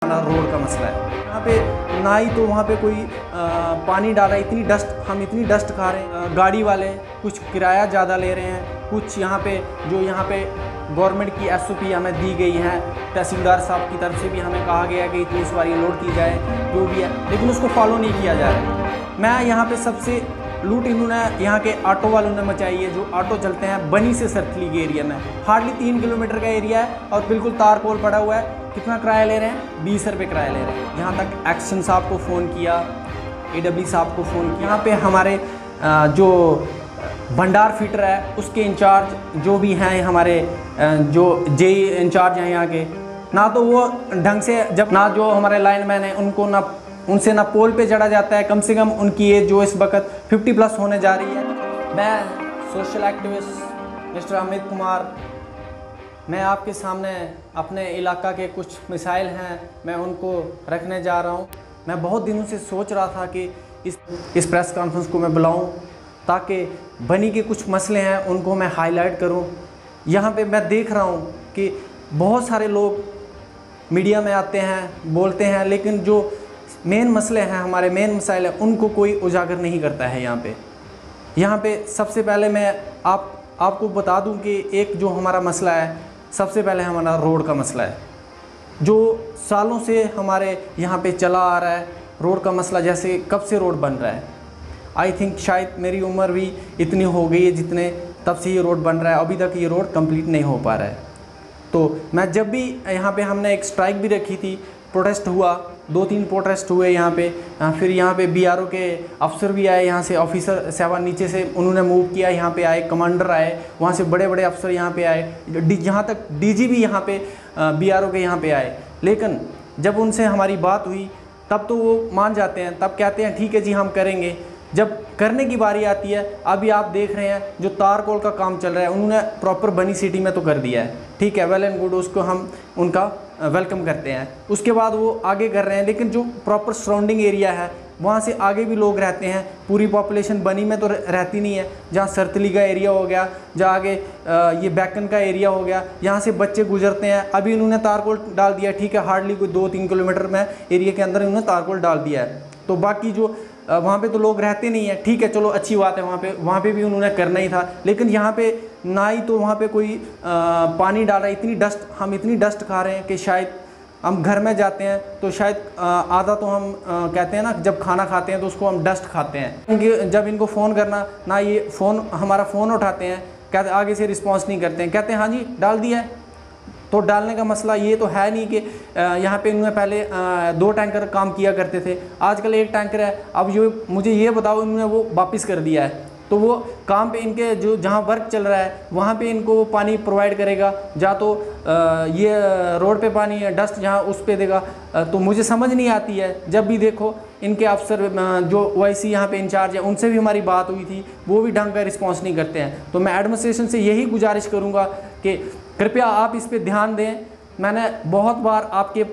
Road का मसला है। यहाँ पे ना ही तो वहाँ पे कोई पानी डाल रहा है, इतनी डस्ट खा रहे हैं। गाड़ी वाले कुछ किराया ज़्यादा ले रहे हैं, कुछ यहाँ पे गवर्नमेंट की SOP हमें दी गई है, तहसीलदार साहब की तरफ से भी हमें कहा गया है कि इतनी सवारी लोड की जाए जो भी है, लेकिन उसको फॉलो नहीं किया जा रहा है। मैं यहाँ पे सबसे लूट इन्होंने यहाँ के ऑटो वालों ने मचाई है, जो ऑटो चलते हैं बनी से सरथली के एरिया में। हार्डली 3 किलोमीटर का एरिया है और बिल्कुल तारकोल पड़ा हुआ है। कितना किराया ले रहे हैं? 20 रुपये किराया ले रहे हैं। यहाँ तक एक्शन साहब को फ़ोन किया, AW साहब को फ़ोन किया। यहाँ पे हमारे जो भंडार फीटर है उसके इंचार्ज जो भी हैं, हमारे जो JE इंचार्ज हैं यहाँ के, ना तो वो ढंग से ना जो हमारे लाइनमैन हैं उनसे ना पोल पे चढ़ा जाता है। कम से कम उनकी एज जो इस वक्त 50+ होने जा रही है। मैं social activist mister Amit Kumar, मैं आपके सामने अपने इलाका के कुछ मिसाइल हैं, मैं उनको रखने जा रहा हूं। मैं बहुत दिनों से सोच रहा था कि इस प्रेस कॉन्फ्रेंस को मैं बुलाऊं ताकि बनी के कुछ मसले हैं उनको मैं हाईलाइट करूं। यहाँ पे मैं देख रहा हूं कि बहुत सारे लोग मीडिया में आते हैं, बोलते हैं, लेकिन जो मेन मसले हैं, हमारे मेन मसाइल हैं, उनको कोई उजागर नहीं करता है। यहाँ पे सबसे पहले मैं आपको बता दूं कि एक जो हमारा मसला है, सबसे पहले हमारा रोड का मसला है, जो सालों से हमारे यहाँ पे चला आ रहा है। रोड का मसला, जैसे कब से रोड बन रहा है, आई थिंक शायद मेरी उम्र भी इतनी हो गई है जितने तब से ये रोड बन रहा है, अभी तक ये रोड कंप्लीट नहीं हो पा रहा है। तो मैं जब भी यहाँ पे हमने एक स्ट्राइक भी रखी थी, प्रोटेस्ट हुआ, 2-3 प्रोटेस्ट हुए यहाँ पे, फिर यहाँ पे BRO के अफसर भी आए, यहाँ से ऑफिसर साहब नीचे से उन्होंने मूव किया, यहाँ पे आए, कमांडर आए, वहाँ से बड़े बड़े अफसर यहाँ पे आए, यहाँ तक DG भी यहाँ पे BRO के यहाँ पे आए। लेकिन जब उनसे हमारी बात हुई तब तो वो मान जाते हैं, तब कहते हैं ठीक है जी हम करेंगे। जब करने की बारी आती है, अभी आप देख रहे हैं जो तारकोल का काम चल रहा है, उन्होंने प्रॉपर बनी सिटी में तो कर दिया है, ठीक है, वेल एंड गुड, उसको हम उनका वेलकम करते हैं। उसके बाद वो आगे कर रहे हैं, लेकिन जो प्रॉपर सराउंडिंग एरिया है वहाँ से आगे भी लोग रहते हैं। पूरी पॉपुलेशन बनी में तो रहती नहीं है। जहाँ सरतली का एरिया हो गया, जहाँ आगे ये बैकन का एरिया हो गया, यहाँ से बच्चे गुजरते हैं। अभी उन्होंने तारकोल डाल दिया, ठीक है, हार्डली कोई 2-3 किलोमीटर में एरिया के अंदर उन्होंने तारकोल डाल दिया है। तो बाकी जो वहाँ पे तो लोग रहते नहीं है, ठीक है, चलो अच्छी बात है, वहाँ पे भी उन्होंने करना ही था। लेकिन यहाँ पे ना ही तो वहाँ पे कोई पानी डाल रहा है, हम इतनी डस्ट खा रहे हैं कि शायद हम घर में जाते हैं तो शायद आधा तो हम कहते हैं ना, जब खाना खाते हैं तो उसको हम डस्ट खाते हैं। जब इनको फ़ोन करना, ना ये हमारा फ़ोन उठाते हैं, कहते आगे से रिस्पॉन्स नहीं करते हैं, कहते हैं हाँ जी डाल दिया है। तो डालने का मसला ये तो है नहीं कि यहाँ पे इन्होंने पहले 2 टैंकर काम किया करते थे, आजकल 1 टैंकर है। अब मुझे ये बताओ, इन्होंने वो वापस कर दिया है, तो वो काम पे इनके जो जहाँ वर्क चल रहा है वहाँ पे इनको पानी प्रोवाइड करेगा, या तो ये रोड पे पानी डस्ट जहाँ उस पे देगा। तो मुझे समझ नहीं आती है। जब भी देखो इनके अफसर जो OIC यहाँ पे इंचार्ज है, उनसे भी हमारी बात हुई थी, वो भी ढंग का रिस्पॉन्स नहीं करते हैं। तो मैं एडमिनिस्ट्रेशन से यही गुजारिश करूँगा कि कृपया आप इस पर ध्यान दें। मैंने बहुत बार आपके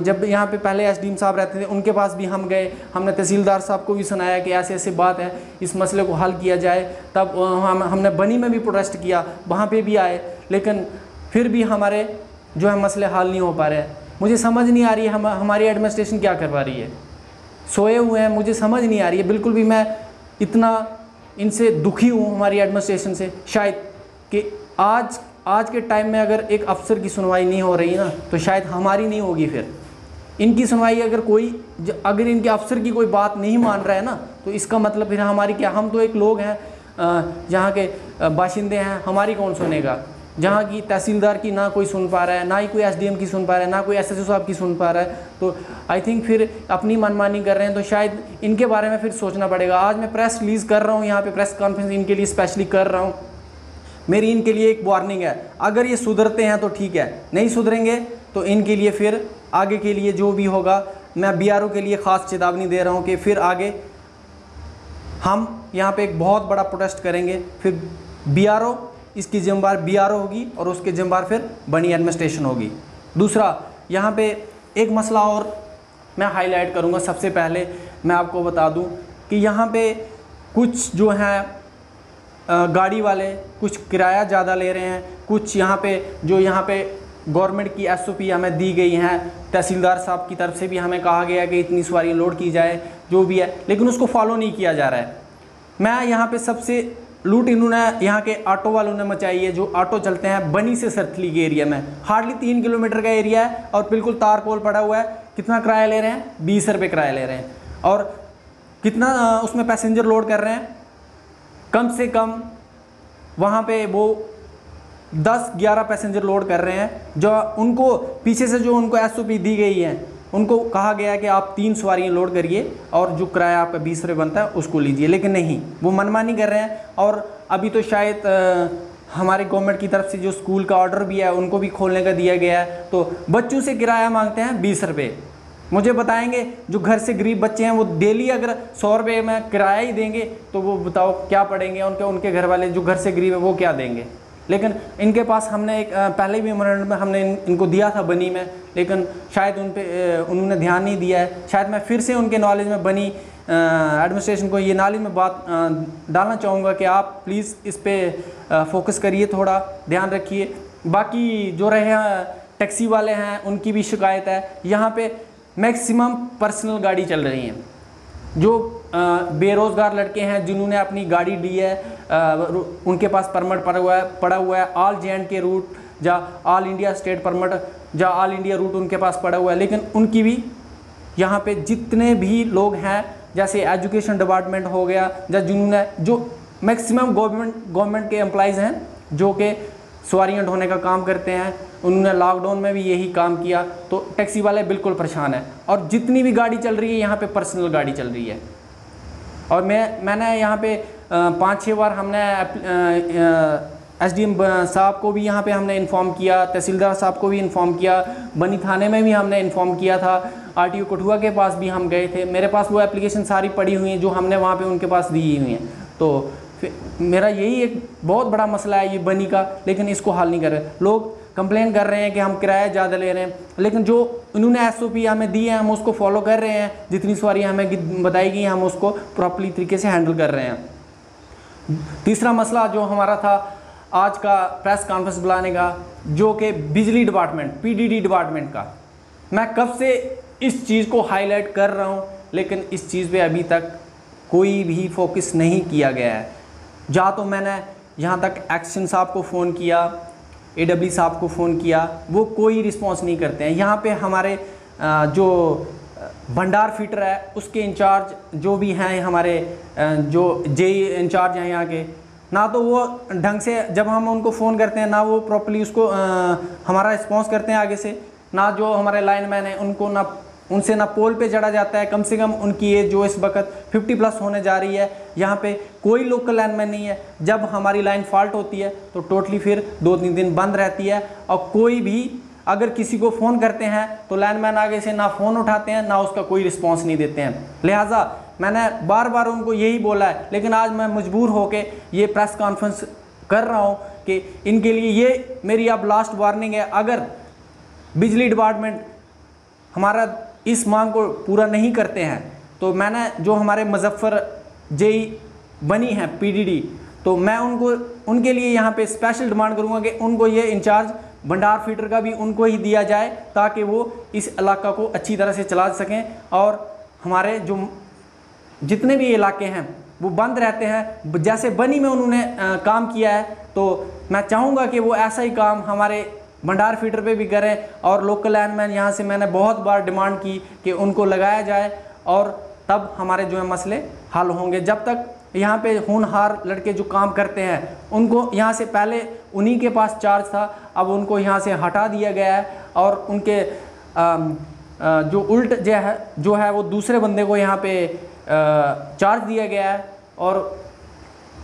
जब यहाँ पे पहले SDM साहब रहते थे, उनके पास भी हम गए, हमने तहसीलदार साहब को भी सुनाया कि ऐसे ऐसे बात है, इस मसले को हल किया जाए। तब हमने बनी में भी प्रोटेस्ट किया, वहाँ पे भी आए, लेकिन फिर भी हमारे जो है मसले हल नहीं हो पा रहे हैं। मुझे समझ नहीं आ रही है हमारी एडमिनिस्ट्रेशन क्या करवा रही है। सोए हुए हैं, मुझे समझ नहीं आ रही है बिल्कुल भी। मैं इतना इनसे दुखी हूँ हमारी एडमिनिस्ट्रेशन से, शायद कि आज के टाइम में अगर एक अफसर की सुनवाई नहीं हो रही ना, तो शायद हमारी नहीं होगी। फिर इनकी सुनवाई अगर इनके अफसर की कोई बात नहीं मान रहा है ना, तो इसका मतलब फिर हमारी क्या? हम तो एक लोग हैं, जहाँ के बाशिंदे हैं, हमारी कौन सुनेगा? जहाँ की तहसीलदार की ना कोई सुन पा रहा है, ना ही कोई SDM की सुन पा रहा है, ना कोई SHO साहब की सुन पा रहा है। तो आई थिंक फिर अपनी मनमानी कर रहे हैं, तो शायद इनके बारे में फिर सोचना पड़ेगा। आज मैं प्रेस रिलीज़ कर रहा हूँ, यहाँ पे प्रेस कॉन्फ्रेंस इनके लिए स्पेशली कर रहा हूँ। मेरी इनके लिए एक वार्निंग है, अगर ये सुधरते हैं तो ठीक है, नहीं सुधरेंगे तो इनके लिए फिर आगे के लिए जो भी होगा, मैं BRO के लिए ख़ास चेतावनी दे रहा हूँ कि फिर आगे हम यहाँ पे एक बहुत बड़ा प्रोटेस्ट करेंगे। फिर BRO, इसकी जिम्मेदार BRO होगी और उसके जिम्मेदार फिर बनी एडमिनिस्ट्रेशन होगी। दूसरा, यहाँ पे एक मसला और मैं हाईलाइट करूँगा। सबसे पहले मैं आपको बता दूँ कि यहाँ पे कुछ जो हैं गाड़ी वाले कुछ किराया ज़्यादा ले रहे हैं, कुछ यहाँ पे गवर्नमेंट की SOP हमें दी गई हैं, तहसीलदार साहब की तरफ से भी हमें कहा गया है कि इतनी सवारियाँ लोड की जाए, जो भी है, लेकिन उसको फॉलो नहीं किया जा रहा है। मैं यहाँ पे सबसे लूट इन्होंने यहाँ के ऑटो वालों ने मचाई है, जो ऑटो चलते हैं बनी से सरथली के एरिया में। हार्डली 3 किलोमीटर का एरिया है और बिल्कुल तारपोल पड़ा हुआ है। कितना किराया ले रहे हैं? 20 रुपये किराया ले रहे हैं। और कितना उसमें पैसेंजर लोड कर रहे हैं? कम से कम वहाँ पे वो 10-11 पैसेंजर लोड कर रहे हैं। जो उनको पीछे से जो उनको SOP दी गई है, उनको कहा गया है कि आप 3 सवारियाँ लोड करिए और जो किराया आपका 20 रुपये बनता है उसको लीजिए, लेकिन नहीं, वो मनमानी कर रहे हैं। और अभी तो शायद हमारे गवर्नमेंट की तरफ से जो स्कूल का ऑर्डर भी है उनको भी खोलने का दिया गया है, तो बच्चों से किराया मांगते हैं 20 रुपये। मुझे बताएंगे जो घर से गरीब बच्चे हैं वो डेली अगर 100 रुपये में किराया ही देंगे तो वो बताओ क्या पढ़ेंगे? उनके घर वाले जो घर से गरीब है वो क्या देंगे? लेकिन इनके पास हमने एक पहले भी मेमोरेंडम में हमने इनको दिया था बनी में, लेकिन शायद उन्होंने ध्यान नहीं दिया है। शायद मैं फिर से उनके नॉलेज में बनी एडमिनिस्ट्रेशन को ये नॉलेज में बात डालना चाहूँगा कि आप प्लीज़ इस पर फोकस करिए, थोड़ा ध्यान रखिए। बाकी जो रहे हैं टैक्सी वाले हैं उनकी भी शिकायत है। यहाँ पे मैक्सिमम पर्सनल गाड़ी चल रही हैं। जो बेरोज़गार लड़के हैं जिन्होंने अपनी गाड़ी ली है, उनके पास परमिट पड़ा हुआ है ऑल J&K रूट या ऑल इंडिया स्टेट परमिट या ऑल इंडिया रूट उनके पास पड़ा हुआ है, लेकिन उनकी भी यहाँ पे जितने भी लोग हैं, जैसे एजुकेशन डिपार्टमेंट हो गया, या जिन्होंने जो मैक्सिमम गवर्नमेंट के एम्प्लॉइज़ हैं जो कि सवारियाँ ढोने का काम करते हैं, उन्होंने लॉकडाउन में भी यही काम किया, तो टैक्सी वाले बिल्कुल परेशान हैं। और जितनी भी गाड़ी चल रही है यहाँ पे पर्सनल गाड़ी चल रही है। और मैंने यहाँ पे 5-6 बार हमने SDM साहब को भी यहाँ पे हमने इन्फॉर्म किया, तहसीलदार साहब को भी इन्फॉर्म किया, बनी थाने में भी हमने इन्फॉर्म किया था, RTO कठुआ के पास भी हम गए थे। मेरे पास वो एप्लीकेशन सारी पड़ी हुई हैं जो हमने वहाँ पे उनके पास दी हुई हैं। तो मेरा यही एक बहुत बड़ा मसला है ये बनी का, लेकिन इसको हल नहीं कर रहे। लोग कंप्लेन कर रहे हैं कि हम किराया ज़्यादा ले रहे हैं, लेकिन जो उन्होंने SOP हमें दी है हम उसको फॉलो कर रहे हैं। जितनी सवारियाँ हमें बताई गई हम उसको प्रॉपर्ली तरीके से हैंडल कर रहे हैं। तीसरा मसला जो हमारा था आज का प्रेस कॉन्फ्रेंस बुलाने का, जो कि बिजली डिपार्टमेंट PDD डिपार्टमेंट का, मैं कब से इस चीज़ को हाईलाइट कर रहा हूँ, लेकिन इस चीज़ पे अभी तक कोई भी फोकस नहीं किया गया है। जहाँ तो मैंने यहाँ तक एक्शन साहब को फ़ोन किया, AW साहब को फ़ोन किया, वो कोई रिस्पांस नहीं करते हैं। यहाँ पे हमारे जो भंडार फीटर है उसके इंचार्ज जो भी हैं, हमारे जो JE इंचार्ज हैं यहाँ के, ना तो वो ढंग से जब हम उनको फ़ोन करते हैं ना वो प्रॉपर्ली उसको हमारा रिस्पांस करते हैं आगे से, ना जो हमारे लाइनमैन हैं उनको ना उनसे ना पोल पे चढ़ा जाता है। कम से कम उनकी एज जो इस वक्त 50+ होने जा रही है, यहाँ पे कोई लोकल लाइनमैन नहीं है। जब हमारी लाइन फॉल्ट होती है तो टोटली फिर 2-3 दिन बंद रहती है, और कोई भी अगर किसी को फ़ोन करते हैं तो लाइनमैन आगे से ना फ़ोन उठाते हैं ना उसका कोई रिस्पॉन्स नहीं देते हैं। लिहाजा मैंने बार बार उनको यही बोला है, लेकिन आज मैं मजबूर होकर ये प्रेस कॉन्फ्रेंस कर रहा हूँ कि इनके लिए ये मेरी अब लास्ट वार्निंग है। अगर बिजली डिपार्टमेंट हमारा इस मांग को पूरा नहीं करते हैं तो मैंने जो हमारे मुजफ्फर JE बनी है PDD, तो मैं उनके लिए यहाँ पे स्पेशल डिमांड करूँगा कि उनको ये इंचार्ज भंडार फीडर का भी उनको ही दिया जाए, ताकि वो इस इलाका को अच्छी तरह से चला सकें। और हमारे जो जितने भी इलाके हैं वो बंद रहते हैं, जैसे बनी में उन्होंने काम किया है, तो मैं चाहूँगा कि वो ऐसा ही काम हमारे भंडार फीडर पे भी करें। और लोकल लाइनमैन यहाँ से मैंने बहुत बार डिमांड की कि उनको लगाया जाए, और तब हमारे जो है मसले हल होंगे। जब तक यहाँ पे होनहार लड़के जो काम करते हैं उनको यहाँ से पहले उन्हीं के पास चार्ज था, अब उनको यहाँ से हटा दिया गया है, और उनके जो उल्ट जो है वो दूसरे बंदे को यहाँ पे चार्ज दिया गया है। और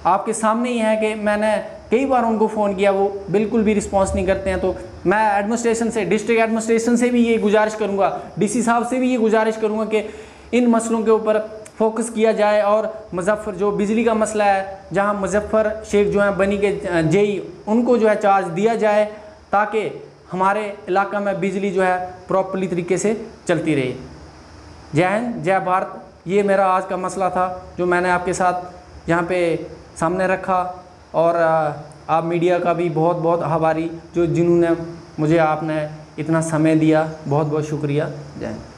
आपके सामने ही है कि मैंने कई बार उनको फ़ोन किया, वो बिल्कुल भी रिस्पांस नहीं करते हैं। तो मैं एडमिनिस्ट्रेशन से, डिस्ट्रिक्ट एडमिनिस्ट्रेशन से भी ये गुजारिश करूँगा, DC साहब से भी ये गुजारिश करूँगा कि इन मसलों के ऊपर फोकस किया जाए। और मुजफ्फर जो बिजली का मसला है, जहाँ मुजफ्फर शेख जो है बनी के JE, उनको जो है चार्ज दिया जाए, ताकि हमारे इलाका में बिजली जो है प्रॉपर्ली तरीके से चलती रहे। जय हिंद, जय भारत। ये मेरा आज का मसला था जो मैंने आपके साथ यहाँ पे सामने रखा। और आप मीडिया का भी बहुत बहुत आभारी, जो जिन्होंने मुझे आपने इतना समय दिया, बहुत बहुत शुक्रिया। जय हिंद।